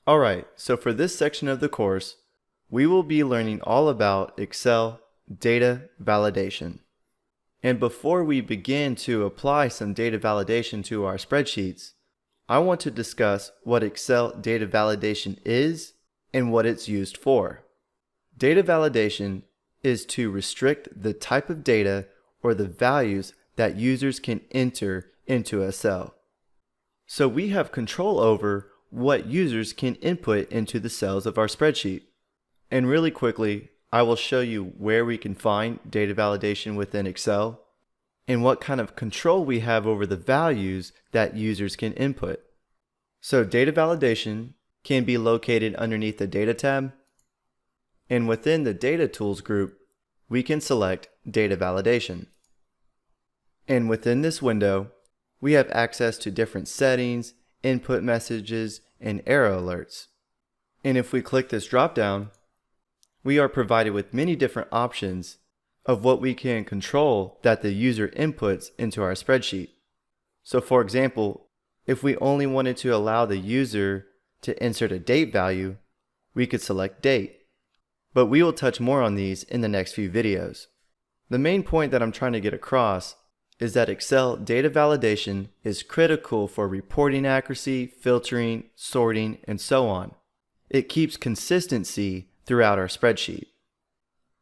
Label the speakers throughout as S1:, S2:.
S1: Alright, so for this section of the course, we will be learning all about Excel data validation. And before we begin to apply some data validation to our spreadsheets, I want to discuss what Excel data validation is and what it's used for. Data validation is to restrict the type of data or the values that users can enter into a cell. So we have control over what users can input into the cells of our spreadsheet. And really quickly, I will show you where we can find data validation within Excel and what kind of control we have over the values that users can input. So data validation can be located underneath the Data tab, and within the Data Tools group, we can select Data Validation. And within this window, we have access to different settings, input messages, and error alerts. And if we click this drop-down, we are provided with many different options of what we can control that the user inputs into our spreadsheet. So for example, if we only wanted to allow the user to insert a date value, we could select date. But we will touch more on these in the next few videos. The main point that I'm trying to get across is that Excel data validation is critical for reporting accuracy, filtering, sorting, and so on. It keeps consistency throughout our spreadsheet.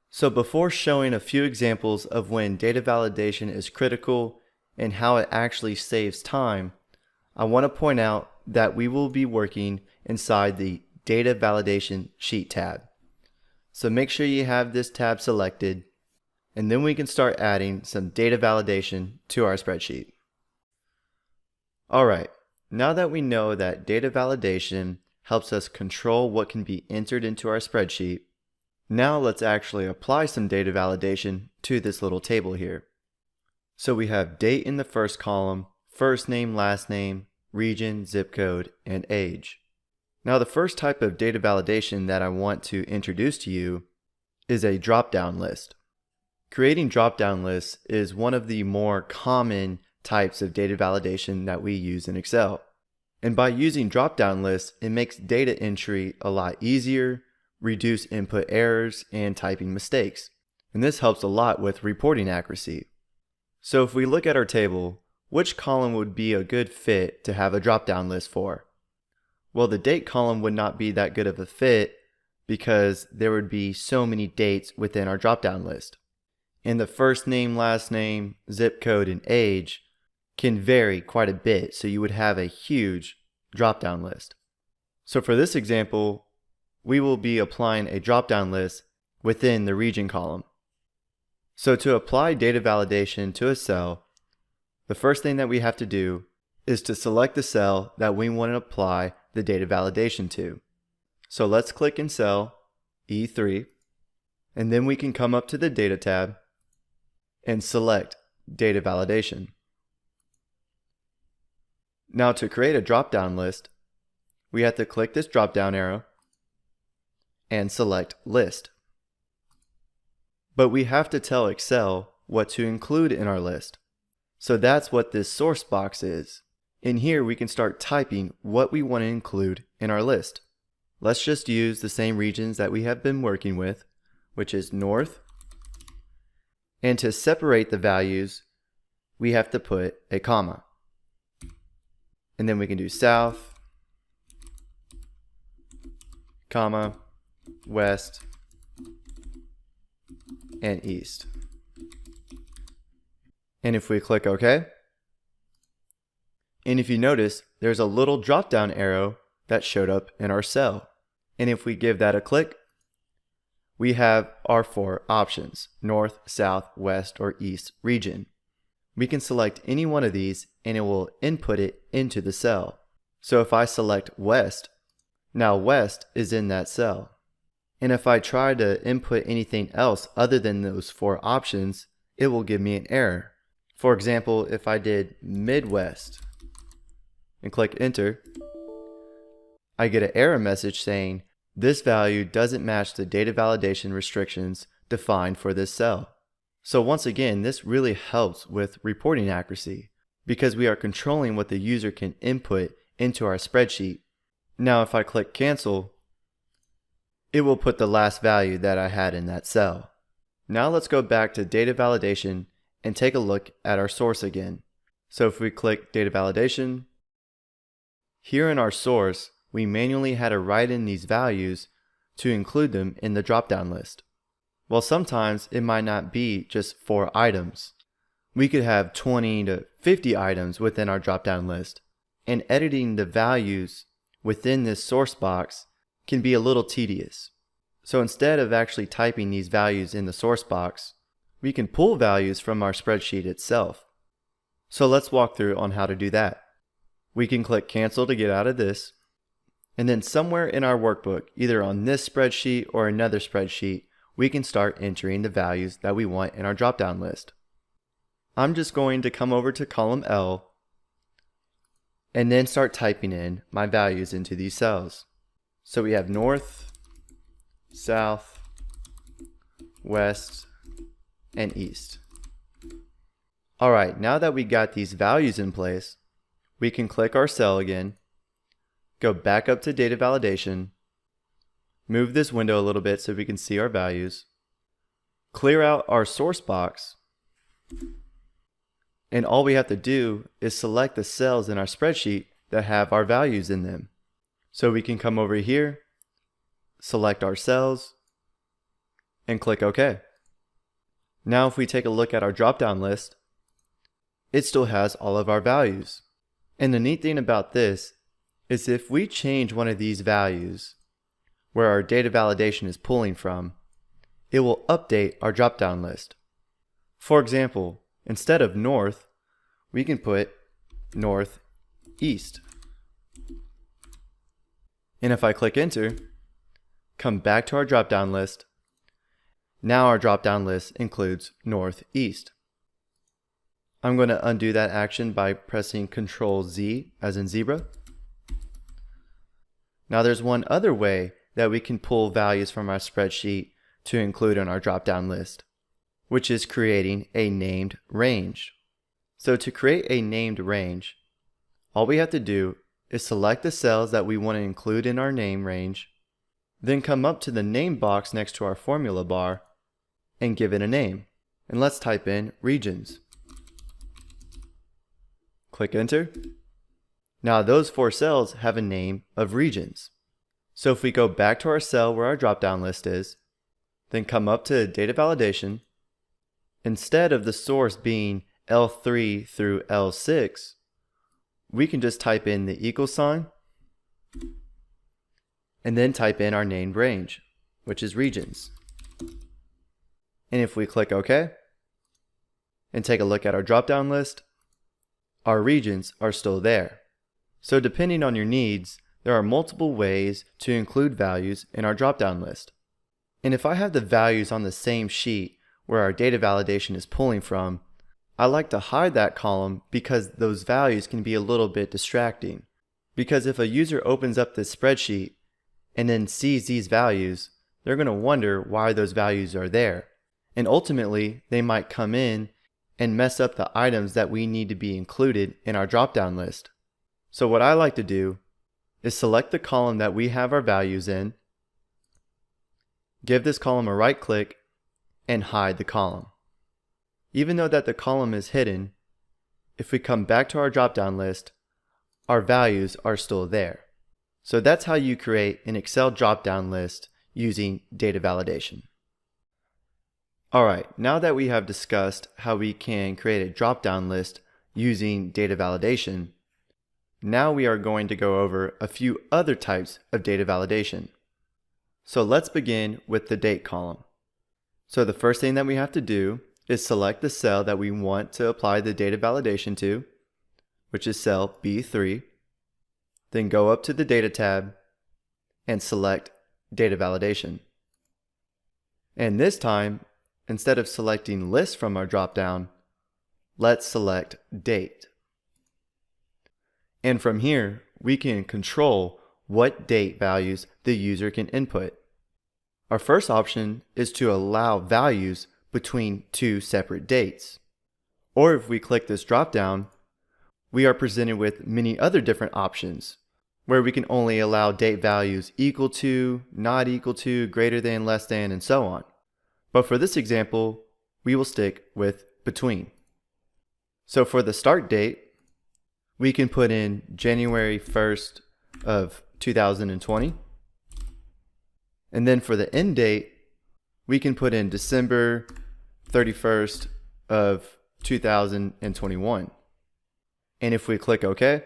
S1: So before showing a few examples of when data validation is critical and how it actually saves time, I want to point out that we will be working inside the Data Validation Sheet tab. So make sure you have this tab selected, and then we can start adding some data validation to our spreadsheet. Alright, now that we know that data validation helps us control what can be entered into our spreadsheet, now let's actually apply some data validation to this little table here. So we have date in the first column, first name, last name, region, zip code, and age. Now the first type of data validation that I want to introduce to you is a drop-down list. Creating drop-down lists is one of the more common types of data validation that we use in Excel. And by using drop-down lists, it makes data entry a lot easier, reduce input errors, and typing mistakes. And this helps a lot with reporting accuracy. So if we look at our table, which column would be a good fit to have a drop-down list for? Well, the date column would not be that good of a fit because there would be so many dates within our drop-down list. And the first name, last name, zip code, and age can vary quite a bit, so you would have a huge drop-down list. So for this example, we will be applying a drop-down list within the region column. So to apply data validation to a cell, the first thing that we have to do is to select the cell that we want to apply the data validation to. So let's click in cell E3, and then we can come up to the Data tab and select Data Validation. Now to create a drop-down list, we have to click this drop-down arrow and select List. But we have to tell Excel what to include in our list. So that's what this source box is. In here we can start typing what we want to include in our list. Let's just use the same regions that we have been working with, which is North. And to separate the values, we have to put a comma. And then we can do South, comma, West, and East. And if we click OK, and if you notice, there's a little drop-down arrow that showed up in our cell. And if we give that a click, we have our four options: North, South, West, or East region. We can select any one of these and it will input it into the cell. So if I select West, now West is in that cell. And if I try to input anything else other than those four options, it will give me an error. For example, if I did Midwest and click enter, I get an error message saying this value doesn't match the data validation restrictions defined for this cell. So once again, this really helps with reporting accuracy because we are controlling what the user can input into our spreadsheet. Now if I click cancel, it will put the last value that I had in that cell. Now let's go back to data validation and take a look at our source again. So if we click data validation, here in our source, we manually had to write in these values to include them in the drop-down list. Well, sometimes it might not be just 4 items. We could have 20 to 50 items within our drop-down list, and editing the values within this source box can be a little tedious. So instead of actually typing these values in the source box, we can pull values from our spreadsheet itself. So let's walk through on how to do that. We can click cancel to get out of this, and then somewhere in our workbook, either on this spreadsheet or another spreadsheet, we can start entering the values that we want in our drop-down list. I'm just going to come over to column L and then start typing in my values into these cells. So we have north, south, west, and east. Alright, now that we got these values in place, we can click our cell again, go back up to data validation, move this window a little bit so we can see our values, clear out our source box, and all we have to do is select the cells in our spreadsheet that have our values in them. So we can come over here, select our cells, and click OK. Now if we take a look at our drop-down list, it still has all of our values. And the neat thing about this is if we change one of these values where our data validation is pulling from, it will update our drop-down list. For example, instead of north, we can put northeast. And if I click enter, come back to our drop-down list, now our drop-down list includes northeast. I'm going to undo that action by pressing Ctrl Z as in zebra. Now there's one other way that we can pull values from our spreadsheet to include in our drop-down list, which is creating a named range. So to create a named range, all we have to do is select the cells that we want to include in our name range, then come up to the name box next to our formula bar and give it a name. And let's type in regions. Click enter. Now those 4 cells have a name of regions. So if we go back to our cell where our drop-down list is, then come up to data validation, instead of the source being L3 through L6, we can just type in the equal sign and then type in our named range, which is regions. And if we click OK and take a look at our drop-down list, our regions are still there. So depending on your needs, there are multiple ways to include values in our drop-down list. And if I have the values on the same sheet where our data validation is pulling from, I like to hide that column because those values can be a little bit distracting. Because if a user opens up this spreadsheet and then sees these values, they're going to wonder why those values are there. And ultimately, they might come in and mess up the items that we need to be included in our drop-down list. So what I like to do is select the column that we have our values in, give this column a right click, and hide the column. Even though that the column is hidden, if we come back to our drop-down list, our values are still there. So that's how you create an Excel drop-down list using data validation. Alright, now that we have discussed how we can create a drop-down list using data validation, now we are going to go over a few other types of data validation. So let's begin with the date column. So the first thing that we have to do is select the cell that we want to apply the data validation to, which is cell B3. Then go up to the Data tab and select Data Validation. And this time, instead of selecting List from our dropdown, let's select Date. And from here, we can control what date values the user can input. Our first option is to allow values between 2 separate dates. Or if we click this dropdown, we are presented with many other different options. where we can only allow date values equal to, not equal to, greater than, less than, and so on. But for this example, we will stick with between. So for the start date, we can put in January 1st of 2020. And then for the end date, we can put in December 31st of 2021. And if we click OK,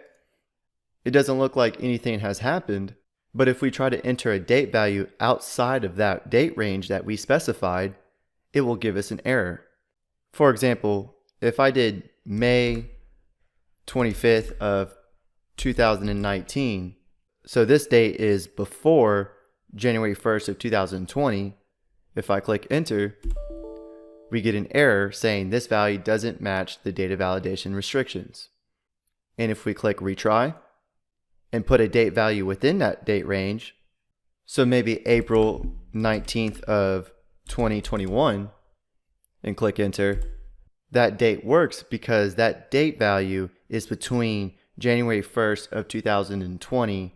S1: it doesn't look like anything has happened, but if we try to enter a date value outside of that date range that we specified, it will give us an error. For example, if I did May 25th of 2019, so this date is before January 1st of 2020, if I click enter, we get an error saying this value doesn't match the data validation restrictions. And if we click retry and put a date value within that date range, so maybe April 19th of 2021, and click enter, that date works because that date value is between January 1st of 2020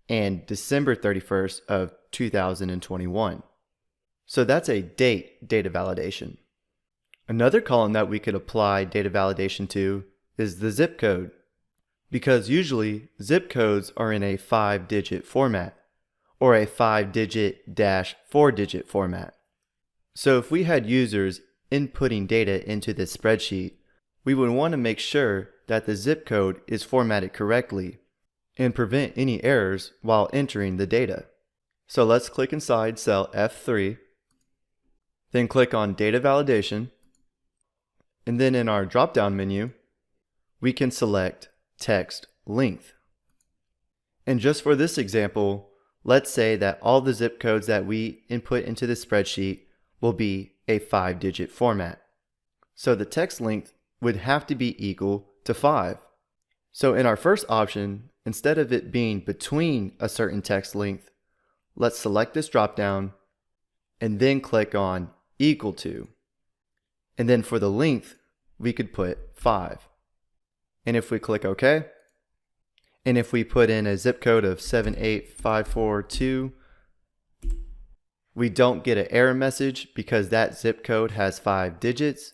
S1: and December 31st of 2021. So that's a data validation. Another column that we could apply data validation to is the zip code, because usually zip codes are in a 5-digit format or a 5-digit - 4-digit format. So if we had users inputting data into this spreadsheet, we would want to make sure that the zip code is formatted correctly and prevent any errors while entering the data. So let's click inside cell F3, then click on Data Validation, and then in our drop-down menu, we can select Text Length. And just for this example, let's say that all the zip codes that we input into the spreadsheet will be a 5-digit format. So the text length would have to be equal to 5. So in our first option, instead of it being between a certain text length, let's select this drop-down and then click on equal to. And then for the length, we could put 5. And if we click OK, and if we put in a zip code of 78542, we don't get an error message because that zip code has 5 digits.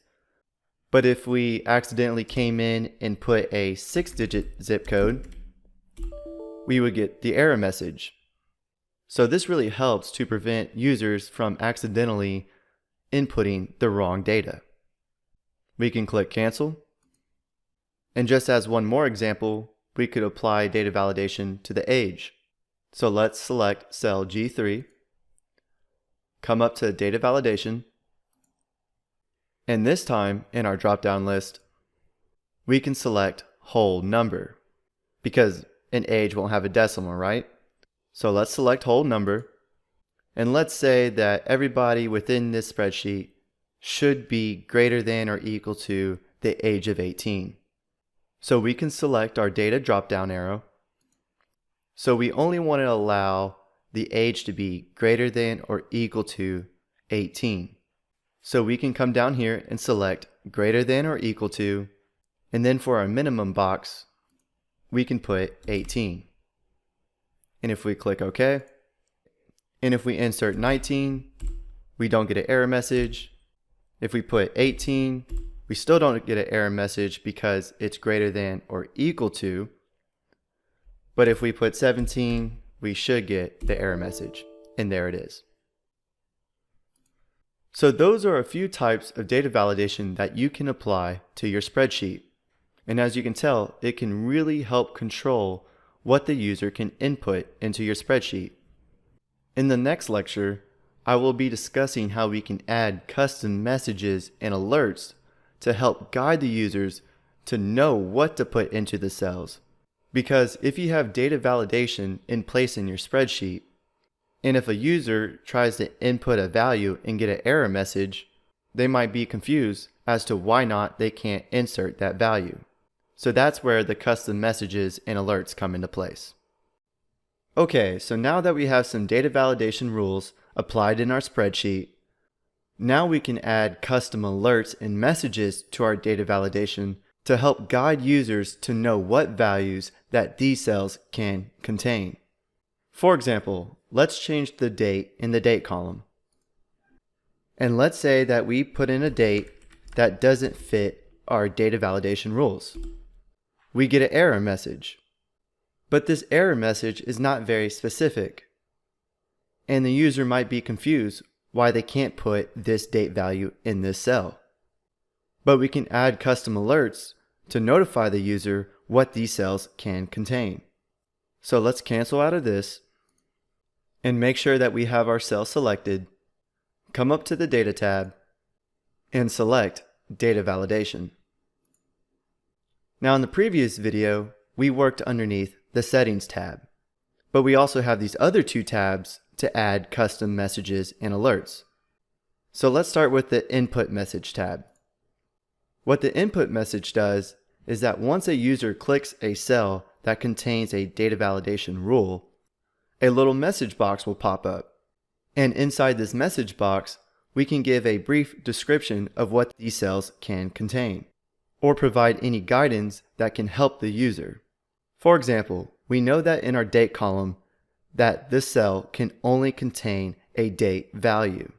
S1: But if we accidentally came in and put a 6-digit zip code, we would get the error message. So this really helps to prevent users from accidentally inputting the wrong data. We can click cancel. And just as one more example, we could apply data validation to the age. So let's select cell G3, come up to data validation, and this time in our drop-down list, we can select whole number because an age won't have a decimal, right? So let's select whole number, and let's say that everybody within this spreadsheet should be greater than or equal to the age of 18. So we can select our data drop-down arrow. So we only want to allow the age to be greater than or equal to 18. So we can come down here and select greater than or equal to, and then for our minimum box, we can put 18. And if we click OK, and if we insert 19, we don't get an error message. If we put 18, we still don't get an error message because it's greater than or equal to. But if we put 17, we should get the error message, and there it is. So those are a few types of data validation that you can apply to your spreadsheet. And as you can tell, it can really help control what the user can input into your spreadsheet. In the next lecture, I will be discussing how we can add custom messages and alerts to help guide the users to know what to put into the cells. Because if you have data validation in place in your spreadsheet, and if a user tries to input a value and get an error message, they might be confused as to why not they can't insert that value. So that's where the custom messages and alerts come into place. Okay, so now that we have some data validation rules applied in our spreadsheet, now we can add custom alerts and messages to our data validation to help guide users to know what values that these cells can contain. For example, let's change the date in the date column. And let's say that we put in a date that doesn't fit our data validation rules. We get an error message. But this error message is not very specific, and the user might be confused why they can't put this date value in this cell. But we can add custom alerts to notify the user what these cells can contain. So let's cancel out of this and make sure that we have our cell selected. Come up to the Data tab and select Data Validation. Now in the previous video, we worked underneath the Settings tab, but we also have these other two tabs to add custom messages and alerts. So let's start with the Input Message tab. What the input message does is that once a user clicks a cell that contains a data validation rule, a little message box will pop up. And inside this message box, we can give a brief description of what these cells can contain, or provide any guidance that can help the user. For example, we know that in our date column that this cell can only contain a date value.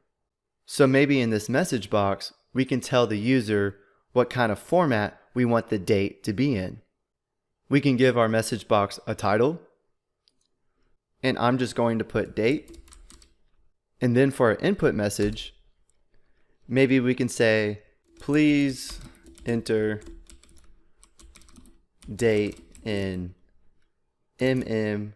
S1: So maybe in this message box, we can tell the user what kind of format we want the date to be in. We can give our message box a title, and I'm just going to put date. And then for our input message, maybe we can say, please enter date in mm/dd/YYYY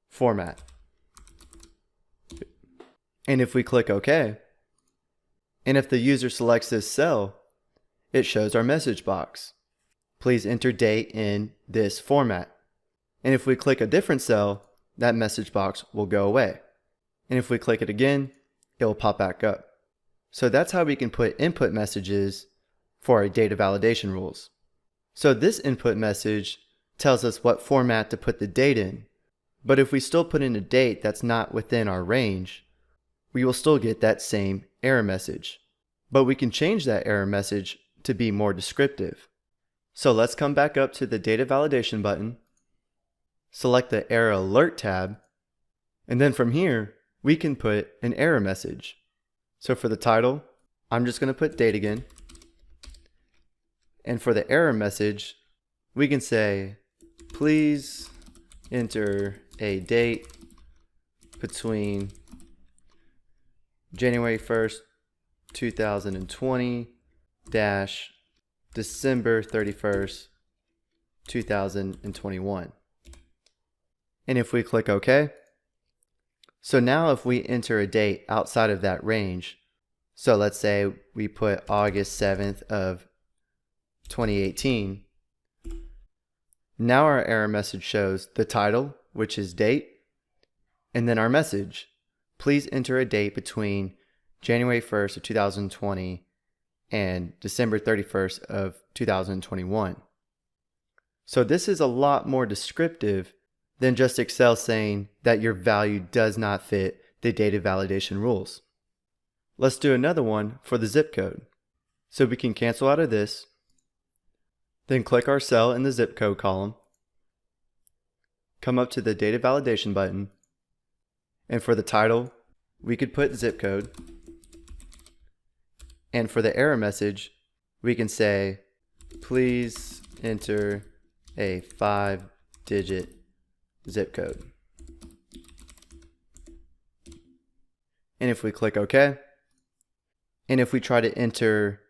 S1: format. And if we click OK, and if the user selects this cell, it shows our message box. Please enter date in this format. And if we click a different cell, that message box will go away. And if we click it again, it will pop back up. So that's how we can put input messages for our data validation rules. So this input message tells us what format to put the date in. But if we still put in a date that's not within our range, we will still get that same error message. But we can change that error message to be more descriptive. So let's come back up to the data validation button, select the Error Alert tab, and then from here, we can put an error message. So for the title, I'm just going to put date again. And for the error message, we can say, please enter a date between January 1st, 2020 December 31st, 2021. And if we click OK, so now if we enter a date outside of that range, so let's say we put August 7th of 2018, now our error message shows the title, which is date, and then our message, please enter a date between January 1st of 2020 and December 31st of 2021. So this is a lot more descriptive than just Excel saying that your value does not fit the data validation rules. Let's do another one for the zip code. So we can cancel out of this, then click our cell in the zip code column, come up to the data validation button, and for the title, we could put zip code. And for the error message, we can say, please enter a 5-digit zip code. And if we click OK, and if we try to enter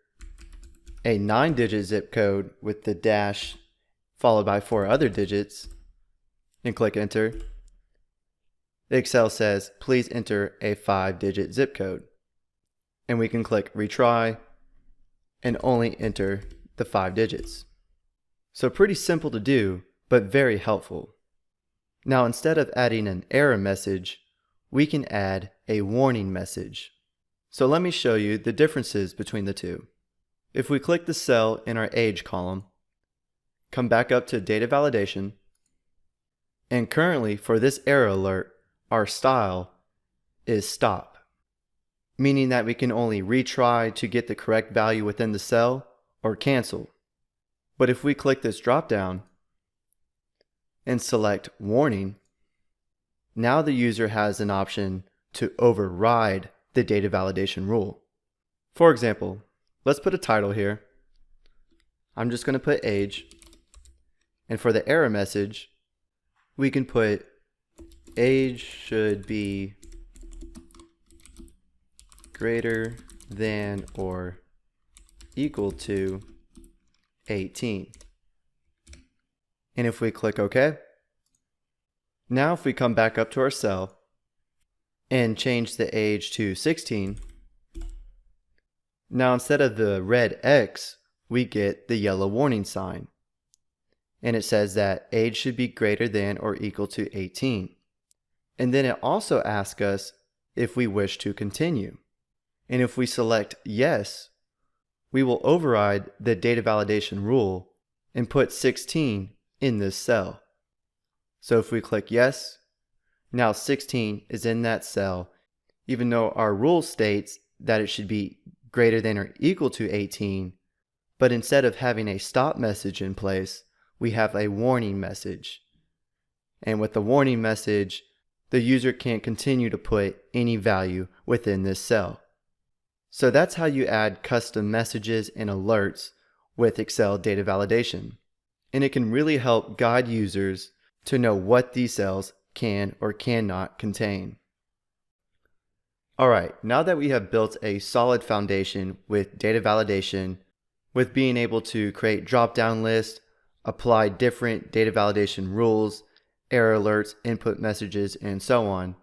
S1: a 9-digit zip code with the dash followed by 4 other digits and click enter, Excel says, please enter a 5-digit zip code. And we can click retry and only enter the 5 digits. So pretty simple to do, but very helpful. Now instead of adding an error message, we can add a warning message. So let me show you the differences between the two. If we click the cell in our age column, come back up to data validation, and currently for this error alert, our style is stop. meaning that we can only retry to get the correct value within the cell or cancel. But if we click this drop-down and select Warning, now the user has an option to override the data validation rule. For example, let's put a title here. I'm just going to put age, and for the error message, we can put age should be greater than or equal to 18. And if we click OK, now if we come back up to our cell and change the age to 16, now instead of the red X, we get the yellow warning sign. And it says that age should be greater than or equal to 18. And then it also asks us if we wish to continue. And if we select yes, we will override the data validation rule and put 16 in this cell. So if we click yes, now 16 is in that cell, even though our rule states that it should be greater than or equal to 18, but instead of having a stop message in place, we have a warning message. And with the warning message, the user can't continue to put any value within this cell. So that's how you add custom messages and alerts with Excel data validation. And it can really help guide users to know what these cells can or cannot contain. Alright, now that we have built a solid foundation with data validation, with being able to create drop-down lists, apply different data validation rules, error alerts, input messages, and so on,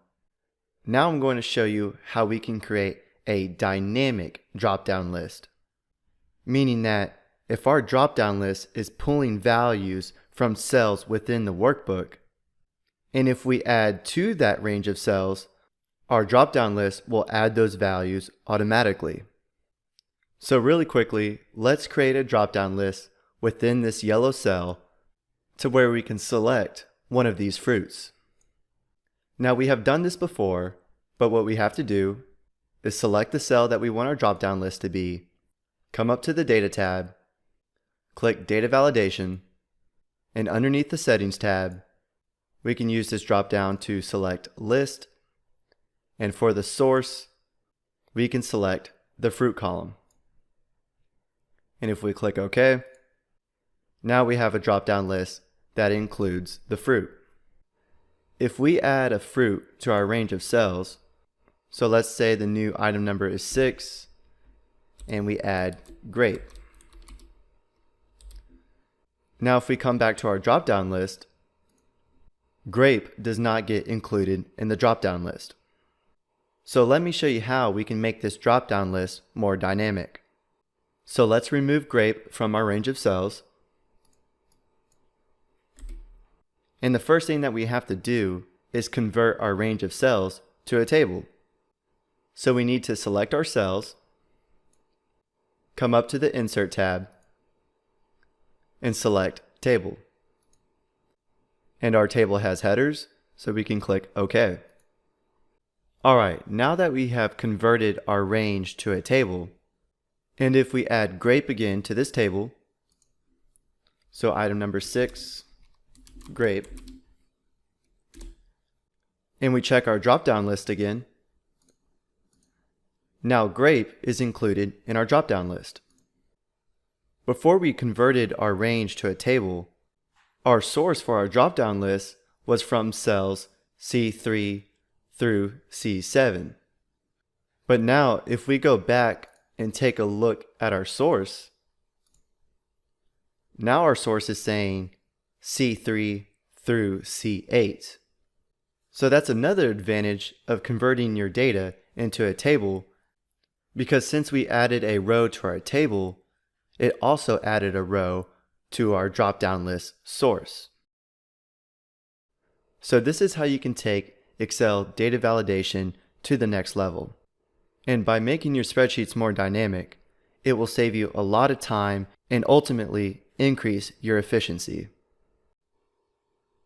S1: now I'm going to show you how we can create a dynamic drop-down list. Meaning that if our drop-down list is pulling values from cells within the workbook, and if we add to that range of cells, our drop-down list will add those values automatically. So really quickly, let's create a drop-down list within this yellow cell to where we can select one of these fruits. Now we have done this before, but what we have to do is select the cell that we want our drop-down list to be, come up to the Data tab, click Data Validation, and underneath the Settings tab, we can use this drop-down to select List, and for the source, we can select the fruit column. And if we click OK, now we have a drop-down list that includes the fruit. If we add a fruit to our range of cells, so let's say the new item number is 6, and we add grape. Now if we come back to our drop-down list, grape does not get included in the drop-down list. So let me show you how we can make this drop-down list more dynamic. So let's remove grape from our range of cells. And the first thing that we have to do is convert our range of cells to a table. So we need to select our cells, come up to the Insert tab, and select Table. And our table has headers, so we can click OK. Alright, now that we have converted our range to a table, and if we add grape again to this table, so item number 6, grape, and we check our drop-down list again, now grape is included in our drop-down list. Before we converted our range to a table, our source for our drop-down list was from cells C3 through C7. But now if we go back and take a look at our source, now our source is saying C3 through C8. So that's another advantage of converting your data into a table, because since we added a row to our table, it also added a row to our drop-down list source. So this is how you can take Excel data validation to the next level. And by making your spreadsheets more dynamic, it will save you a lot of time and ultimately increase your efficiency.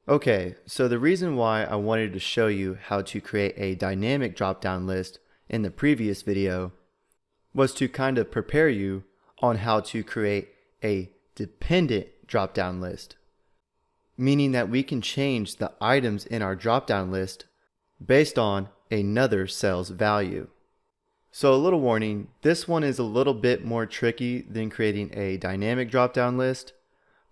S1: Okay, so the reason why I wanted to show you how to create a dynamic drop-down list in the previous video was to kind of prepare you on how to create a dependent drop-down list, meaning that we can change the items in our drop-down list based on another cell's value. So a little warning, this one is a little bit more tricky than creating a dynamic drop-down list,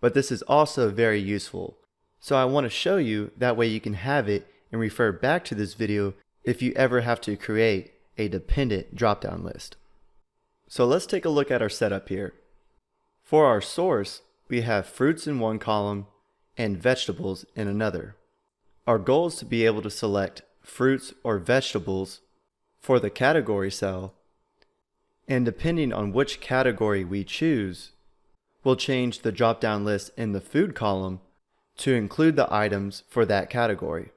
S1: but this is also very useful. So I want to show you, that way you can have it and refer back to this video if you ever have to create a dependent drop-down list. So let's take a look at our setup here. For our source, we have fruits in one column and vegetables in another. Our goal is to be able to select fruits or vegetables for the category cell, and depending on which category we choose, we'll change the drop-down list in the food column to include the items for that category.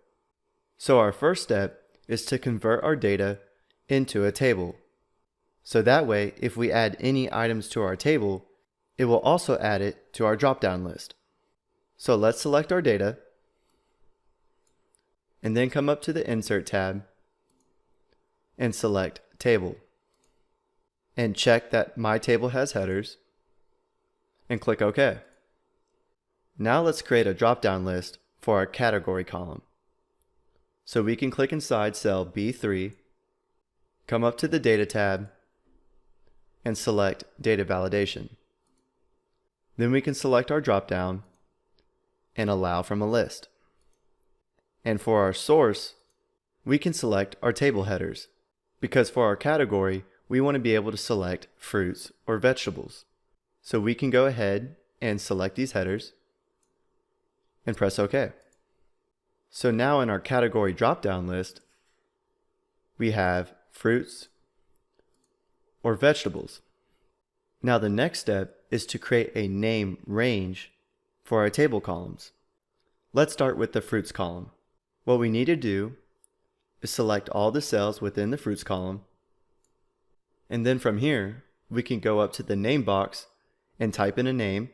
S1: So our first step is to convert our data into a table. So that way, if we add any items to our table, it will also add it to our drop-down list. So let's select our data, and then come up to the Insert tab and select Table. And check that my table has headers, and click OK. Now let's create a drop-down list for our category column. So we can click inside cell B3, come up to the Data tab, and select Data Validation. Then we can select our drop-down and allow from a list. And for our source, we can select our table headers, because for our category, we want to be able to select fruits or vegetables. So we can go ahead and select these headers and press OK. So now in our category drop-down list, we have fruits or vegetables. Now the next step is to create a name range for our table columns. Let's start with the fruits column. What we need to do is select all the cells within the fruits column, and then from here we can go up to the name box and type in a name,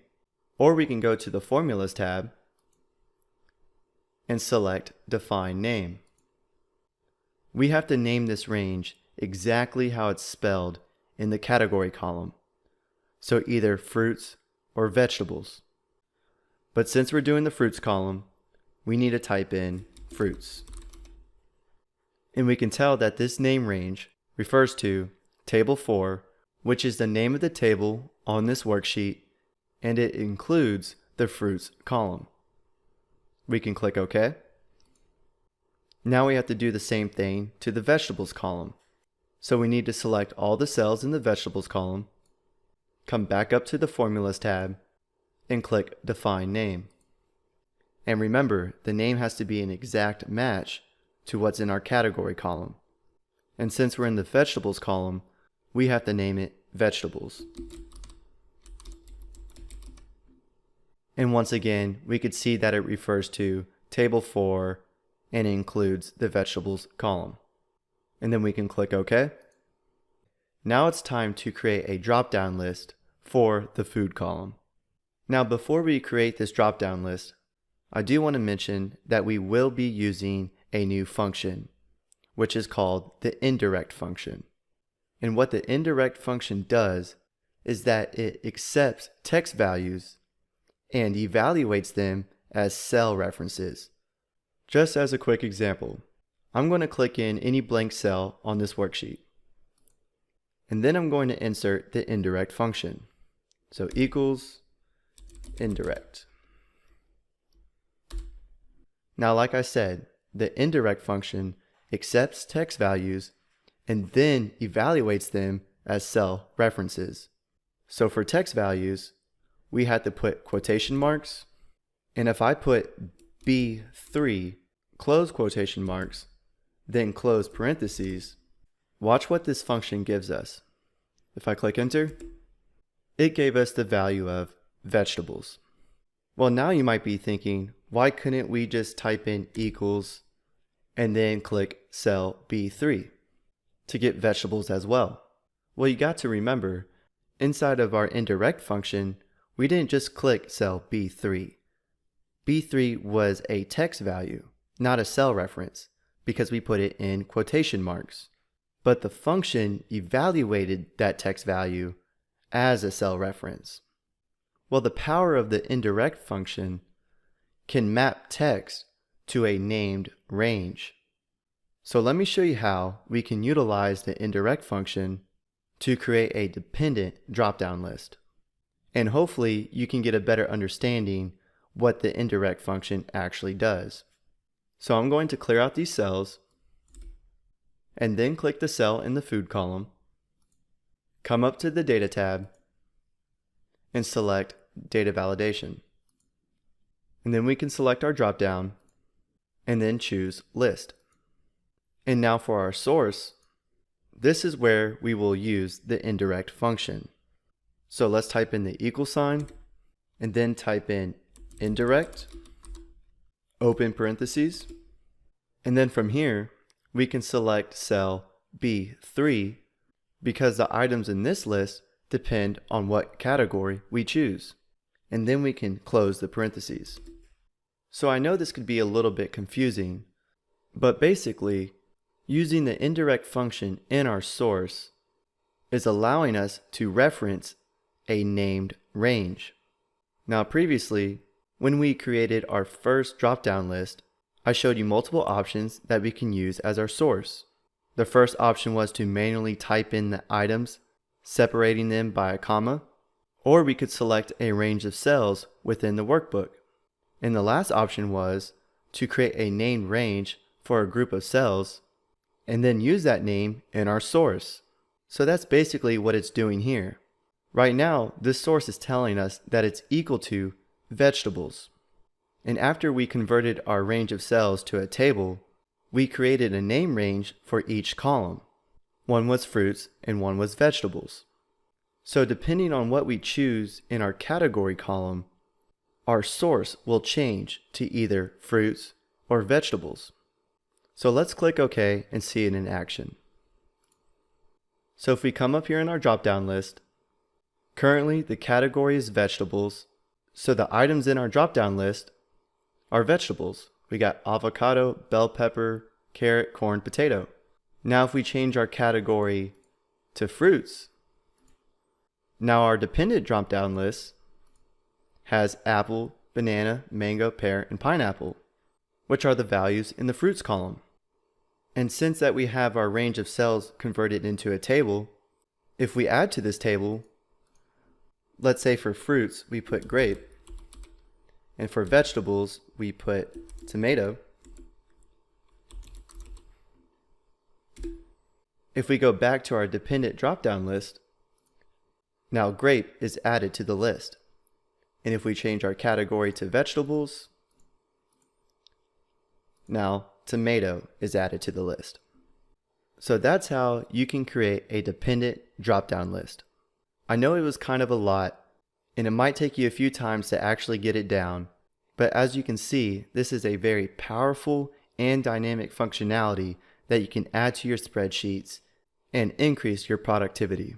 S1: or we can go to the Formulas tab and select Define Name. We have to name this range exactly how it's spelled in the category column, so either fruits or vegetables. But since we're doing the fruits column, we need to type in fruits. And we can tell that this name range refers to Table 4, which is the name of the table on this worksheet, and it includes the fruits column. We can click OK. Now we have to do the same thing to the vegetables column. So we need to select all the cells in the vegetables column, come back up to the Formulas tab, and click Define Name. And remember, the name has to be an exact match to what's in our category column. And since we're in the vegetables column, we have to name it Vegetables. And once again, we could see that it refers to Table 4 and includes the vegetables column. And then we can click OK. Now it's time to create a drop-down list for the food column. Now before we create this drop-down list, I do want to mention that we will be using a new function, which is called the indirect function. And what the indirect function does is that it accepts text values and evaluates them as cell references. Just as a quick example, I'm going to click in any blank cell on this worksheet. And then I'm going to insert the indirect function. So equals indirect. Now, like I said, the indirect function accepts text values and then evaluates them as cell references. So for text values, we had to put quotation marks, and if I put B3, close quotation marks, then close parentheses, watch what this function gives us. If I click enter, it gave us the value of vegetables. Well, now you might be thinking, why couldn't we just type in equals and then click cell B3 to get vegetables as well? Well, you got to remember, inside of our indirect function, we didn't just click cell B3. B3 was a text value, not a cell reference, because we put it in quotation marks. but the function evaluated that text value as a cell reference. Well, the power of the indirect function can map text to a named range. So let me show you how we can utilize the indirect function to create a dependent drop-down list. And hopefully you can get a better understanding what the indirect function actually does. So I'm going to clear out these cells and then click the cell in the food column, come up to the Data tab, and select Data Validation. And then we can select our drop-down and then choose List. And now for our source, this is where we will use the indirect function. So let's type in the equal sign and then type in indirect, open parentheses, and then from here we can select cell B3 because the items in this list depend on what category we choose. And then we can close the parentheses. So I know this could be a little bit confusing, but basically using the indirect function in our source is allowing us to reference a named range. Now previously, when we created our first drop-down list, I showed you multiple options that we can use as our source. The first option was to manually type in the items, separating them by a comma, or we could select a range of cells within the workbook. And the last option was to create a named range for a group of cells and then use that name in our source. So that's basically what it's doing here. Right now, this source is telling us that it's equal to vegetables. And after we converted our range of cells to a table, we created a name range for each column. One was fruits and one was vegetables. So depending on what we choose in our category column, our source will change to either fruits or vegetables. So let's click OK and see it in action. So if we come up here in our drop-down list, currently the category is vegetables, so the items in our drop-down list are vegetables. We got avocado, bell pepper, carrot, corn, potato. Now if we change our category to fruits, now our dependent drop-down list has apple, banana, mango, pear, and pineapple, which are the values in the fruits column. And since that we have our range of cells converted into a table, if we add to this table, let's say for fruits we put grape, and for vegetables we put tomato. If we go back to our dependent drop-down list, now grape is added to the list. And if we change our category to vegetables, now tomato is added to the list. So that's how you can create a dependent drop-down list. I know it was kind of a lot, and it might take you a few times to actually get it down, but as you can see, this is a very powerful and dynamic functionality that you can add to your spreadsheets and increase your productivity.